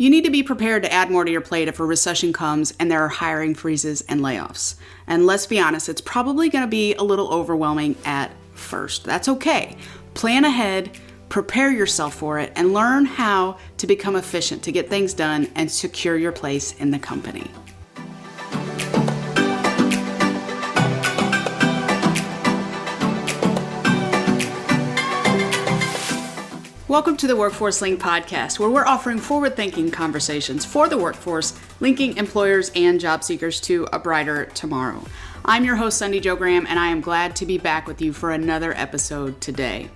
You need to be prepared to add more to your plate if a recession comes and there are hiring freezes and layoffs. And let's be honest, it's probably going to be a little overwhelming at first. That's okay. Plan ahead, prepare yourself for it, and learn how to become efficient to get things done and secure your place in the company. Welcome to the Workforce Link podcast, where we're offering forward-thinking conversations for the workforce, linking employers and job seekers to a brighter tomorrow. I'm your host, Sunday Jo Graham, and I am glad to be back with you for another episode today.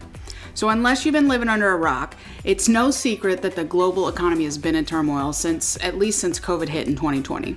So unless you've been living under a rock, it's no secret that the global economy has been in turmoil at least since COVID hit in 2020.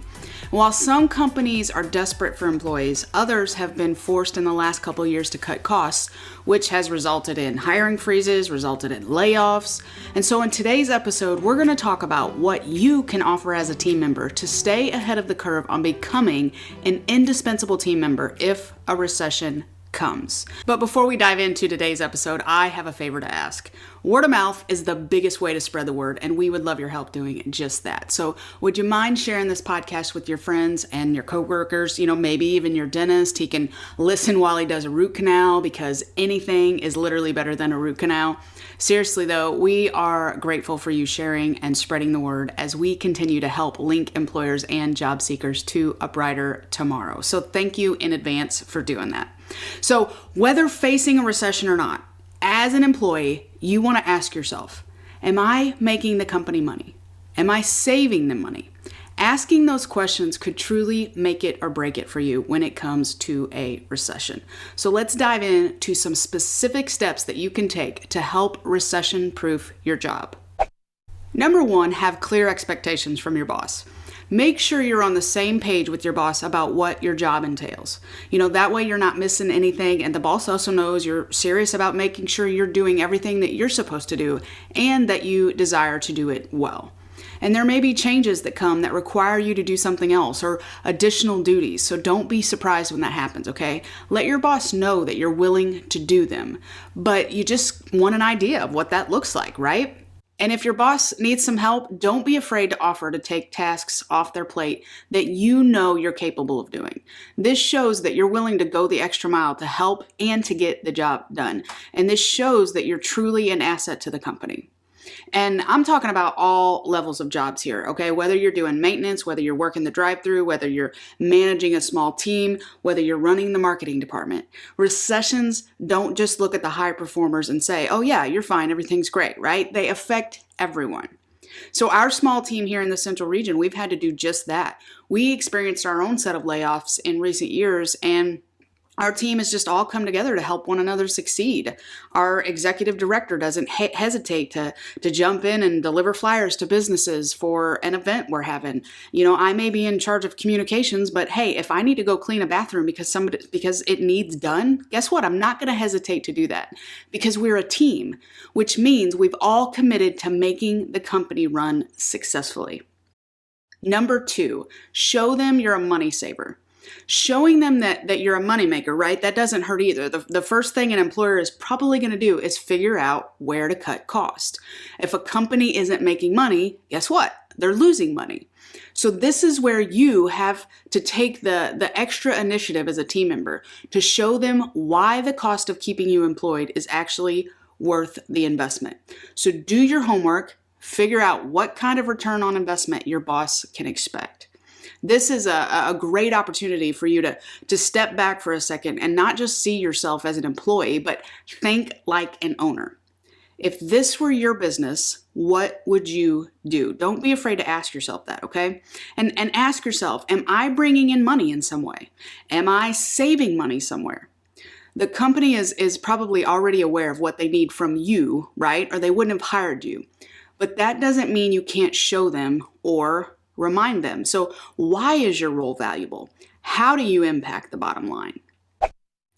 While some companies are desperate for employees, others have been forced in the last couple of years to cut costs, which has resulted in hiring freezes, resulted in layoffs. And so in today's episode, we're going to talk about what you can offer as a team member to stay ahead of the curve on becoming an indispensable team member if a recession comes. But before we dive into today's episode, I have a favor to ask. Word of mouth is the biggest way to spread the word, and we would love your help doing just that. So would you mind sharing this podcast with your friends and your coworkers, maybe even your dentist? He can listen while he does a root canal, because anything is literally better than a root canal. Seriously though, we are grateful for you sharing and spreading the word as we continue to help link employers and job seekers to a brighter tomorrow. So thank you in advance for doing that. So whether facing a recession or not, as an employee, you want to ask yourself, am I making the company money? Am I saving them money? Asking those questions could truly make it or break it for you when it comes to a recession. So let's dive into some specific steps that you can take to help recession-proof your job. Number one, have clear expectations from your boss. Make sure you're on the same page with your boss about what your job entails. That way you're not missing anything, and the boss also knows you're serious about making sure you're doing everything that you're supposed to do and that you desire to do it well. And there may be changes that come that require you to do something else or additional duties, so don't be surprised when that happens, okay? Let your boss know that you're willing to do them, but you just want an idea of what that looks like, right? And if your boss needs some help, don't be afraid to offer to take tasks off their plate that you know you're capable of doing. This shows that you're willing to go the extra mile to help and to get the job done. And this shows that you're truly an asset to the company. And I'm talking about all levels of jobs here, okay? Whether you're doing maintenance, whether you're working the drive-thru, whether you're managing a small team, whether you're running the marketing department. Recessions don't just look at the high performers and say, oh yeah, you're fine, everything's great, right? They affect everyone. So our small team here in the Central region, we've had to do just that. We experienced our own set of layoffs in recent years, and our team has just all come together to help one another succeed. Our executive director doesn't hesitate to jump in and deliver flyers to businesses for an event we're having. I may be in charge of communications, but hey, if I need to go clean a bathroom because it needs done, guess what? I'm not going to hesitate to do that because we're a team, which means we've all committed to making the company run successfully. Number two, show them you're a money saver. Showing them that you're a moneymaker, right? That doesn't hurt either. The first thing an employer is probably going to do is figure out where to cut cost. If a company isn't making money, guess what? They're losing money. So this is where you have to take the extra initiative as a team member to show them why the cost of keeping you employed is actually worth the investment. So do your homework, figure out what kind of return on investment your boss can expect. This is a great opportunity for you to step back for a second and not just see yourself as an employee, but think like an owner. If this were your business, what would you do? Don't be afraid to ask yourself that, okay? And ask yourself, am I bringing in money in some way? Am I saving money somewhere? The company is probably already aware of what they need from you, right? Or they wouldn't have hired you. But that doesn't mean you can't show them or remind them. So why is your role valuable? How do you impact the bottom line?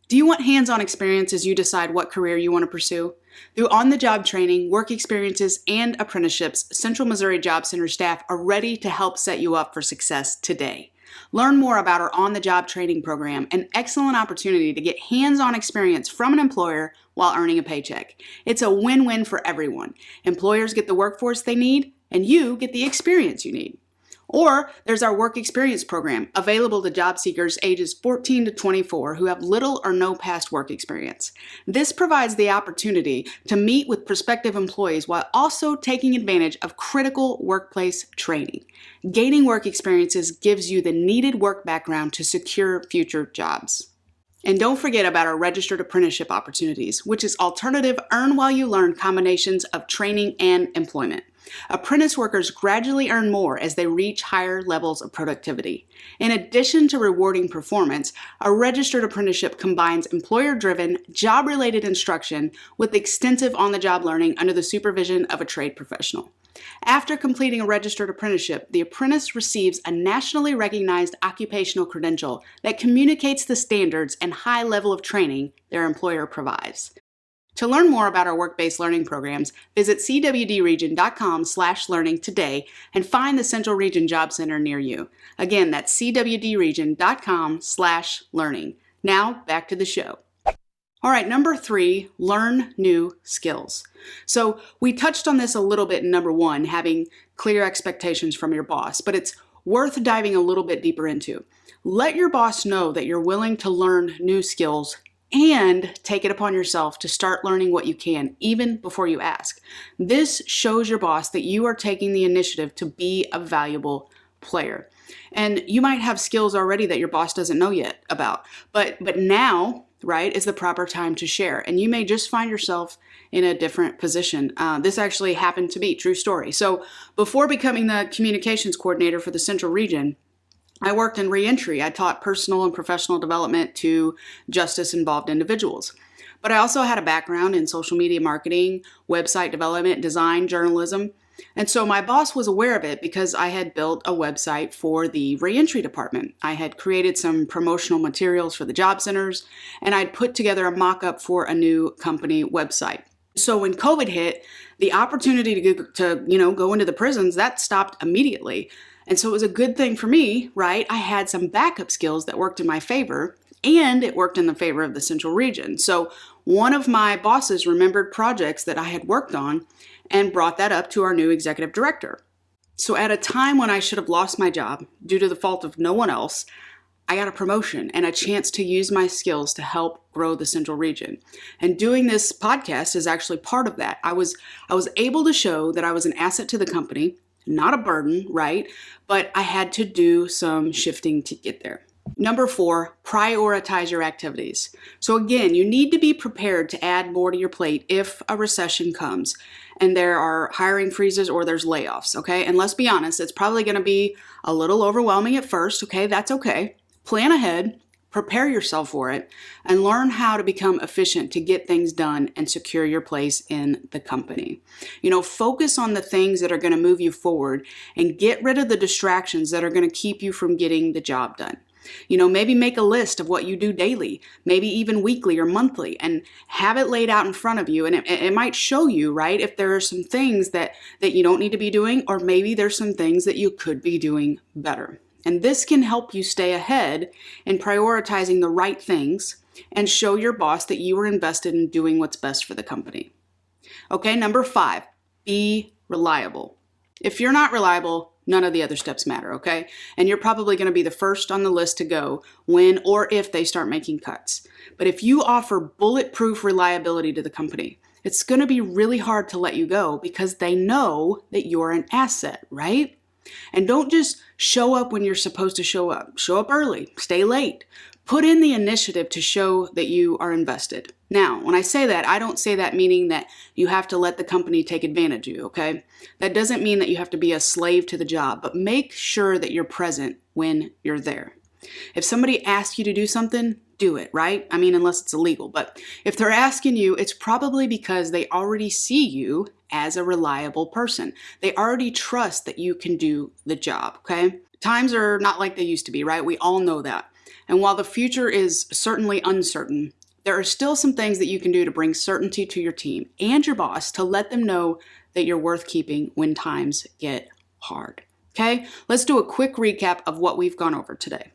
Do you want hands-on experience as you decide what career you want to pursue? Through on-the-job training, work experiences, and apprenticeships, Central Missouri Job Center staff are ready to help set you up for success today. Learn more about our on-the-job training program, an excellent opportunity to get hands-on experience from an employer while earning a paycheck. It's a win-win for everyone. Employers get the workforce they need, and you get the experience you need. Or there's our work experience program, available to job seekers ages 14 to 24 who have little or no past work experience. This provides the opportunity to meet with prospective employees while also taking advantage of critical workplace training. Gaining work experiences gives you the needed work background to secure future jobs. And don't forget about our registered apprenticeship opportunities, which is alternative earn while you learn combinations of training and employment. Apprentice workers gradually earn more as they reach higher levels of productivity. In addition to rewarding performance, a registered apprenticeship combines employer-driven, job-related instruction with extensive on-the-job learning under the supervision of a trade professional. After completing a registered apprenticeship, the apprentice receives a nationally recognized occupational credential that communicates the standards and high level of training their employer provides. To learn more about our work-based learning programs, visit cwdregion.com/learning today and find the Central Region Job Center near you. Again, that's cwdregion.com/learning. Now, back to the show. All right, number 3, learn new skills. So we touched on this a little bit in number 1, having clear expectations from your boss, but it's worth diving a little bit deeper into. Let your boss know that you're willing to learn new skills and take it upon yourself to start learning what you can, even before you ask. This shows your boss that you are taking the initiative to be a valuable player. And you might have skills already that your boss doesn't know yet about, but now, right, is the proper time to share. And you may just find yourself in a different position. This actually happened to me, true story. So before becoming the communications coordinator for the Central Region, I worked in reentry. I taught personal and professional development to justice-involved individuals. But I also had a background in social media marketing, website development, design, journalism. And so my boss was aware of it because I had built a website for the reentry department. I had created some promotional materials for the job centers, and I'd put together a mock-up for a new company website. So when COVID hit, the opportunity to go into the prisons, that stopped immediately. And so it was a good thing for me, right? I had some backup skills that worked in my favor, and it worked in the favor of the Central Region. So one of my bosses remembered projects that I had worked on and brought that up to our new executive director. So at a time when I should have lost my job due to the fault of no one else, I got a promotion and a chance to use my skills to help grow the Central Region. And doing this podcast is actually part of that. I was able to show that I was an asset to the company, not a burden, right? But I had to do some shifting to get there. Number 4, prioritize your activities. So again, you need to be prepared to add more to your plate if a recession comes and there are hiring freezes or there's layoffs, okay? And let's be honest, it's probably gonna be a little overwhelming at first, okay? That's okay. Plan ahead, prepare yourself for it, and learn how to become efficient to get things done and secure your place in the company. Focus on the things that are going to move you forward and get rid of the distractions that are going to keep you from getting the job done. Maybe make a list of what you do daily, maybe even weekly or monthly, and have it laid out in front of you. And it might show you, right, if there are some things that you don't need to be doing, or maybe there's some things that you could be doing better. And this can help you stay ahead in prioritizing the right things and show your boss that you are invested in doing what's best for the company. Okay, number 5, be reliable. If you're not reliable, none of the other steps matter, okay? And you're probably going to be the first on the list to go when or if they start making cuts. But if you offer bulletproof reliability to the company, it's going to be really hard to let you go because they know that you're an asset, right? And don't just show up when you're supposed to show up. Show up early, stay late. Put in the initiative to show that you are invested. Now, when I say that, I don't say that meaning that you have to let the company take advantage of you, okay? That doesn't mean that you have to be a slave to the job, but make sure that you're present when you're there. If somebody asks you to do something, do it, right? I mean, unless it's illegal. But if they're asking you, it's probably because they already see you as a reliable person. They already trust that you can do the job, okay? Times are not like they used to be, right? We all know that. And while the future is certainly uncertain, there are still some things that you can do to bring certainty to your team and your boss to let them know that you're worth keeping when times get hard. Okay, let's do a quick recap of what we've gone over today.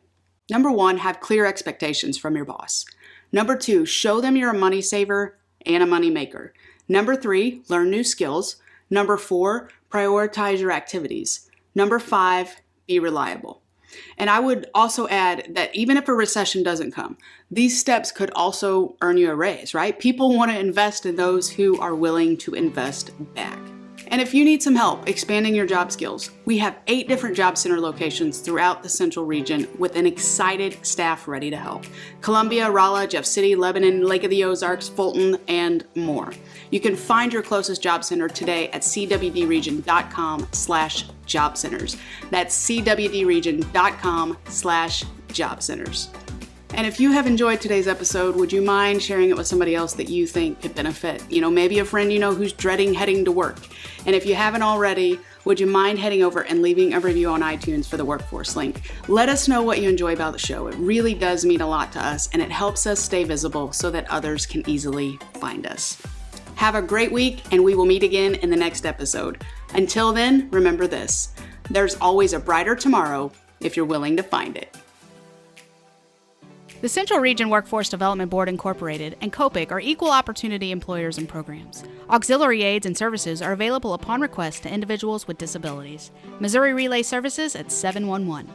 Number 1, have clear expectations from your boss. Number 2, show them you're a money saver and a money maker. Number 3, learn new skills. Number 4, prioritize your activities. Number 5, be reliable. And I would also add that even if a recession doesn't come, these steps could also earn you a raise, right? People want to invest in those who are willing to invest back. And if you need some help expanding your job skills, we have 8 different job center locations throughout the Central region with an excited staff ready to help. Columbia, Rolla, Jeff City, Lebanon, Lake of the Ozarks, Fulton, and more. You can find your closest job center today at cwdregion.com/job centers. That's cwdregion.com/job centers. And if you have enjoyed today's episode, would you mind sharing it with somebody else that you think could benefit? Maybe a friend who's dreading heading to work. And if you haven't already, would you mind heading over and leaving a review on iTunes for the Workforce Link? Let us know what you enjoy about the show. It really does mean a lot to us, and it helps us stay visible so that others can easily find us. Have a great week, and we will meet again in the next episode. Until then, remember this: there's always a brighter tomorrow if you're willing to find it. The Central Region Workforce Development Board Incorporated and COPIC are equal opportunity employers and programs. Auxiliary aids and services are available upon request to individuals with disabilities. Missouri Relay Services at 711.